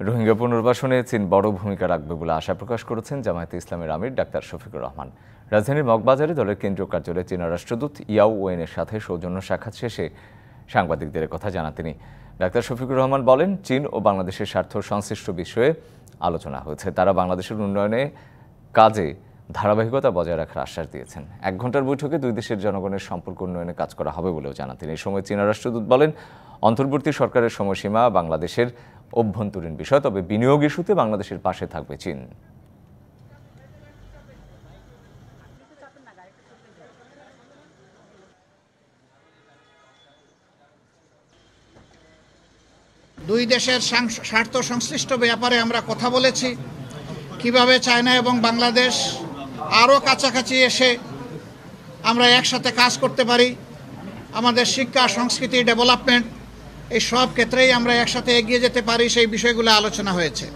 রোহিঙ্গা পুনর্বাসনে চীন বড় ভূমিকা রাখবে বলে আশা প্রকাশ করেছেন জামায়াতে ইসলামের আমির ডাক্তার শফিকুর রহমান। রাজধানীর মগবাজারে দলের কেন্দ্রীয় কার্যালয়ে চীনা রাষ্ট্রদূত ইয়াও ওয়েনের সাথে সৌজন্য সাক্ষাৎ শেষে সাংবাদিকদের কথা জানান তিনি। ডাক্তার শফিকুর রহমান বলেন, চীন ও বাংলাদেশের স্বার্থ সংশ্লিষ্ট বিষয়ে আলোচনা হয়েছে। তারা বাংলাদেশের উন্নয়নে কাজে ধারাবাহিকতা বজায় রাখার আশ্বাস দিয়েছেন। 1 ঘণ্টার বৈঠকে দুই দেশের জনগণের সম্পর্ক উন্নয়নে কাজ করা হবে বলেও জানান তিনি। এই সময় চীনা রাষ্ট্রদূত বলেন, অন্তর্বর্তী সরকারের সময়সীমা বাংলাদেশের অভ্যন্তরীণ বিষয়, তবে বিনিয়োগ ইস্যুতে বাংলাদেশের পাশে থাকবে চীন। দুই দেশের স্বার্থ সংশ্লিষ্ট ব্যাপারে আমরা কথা বলেছি, কিভাবে চায়না এবং বাংলাদেশ আরও কাছাকাছি এসে আমরা একসাথে কাজ করতে পারি। আমাদের শিক্ষা, সংস্কৃতি, ডেভেলপমেন্ট এই সব ক্ষেত্রেই আমরা একসাথে এগিয়ে যেতে পারি, সেই বিষয়গুলো আলোচনা হয়েছে।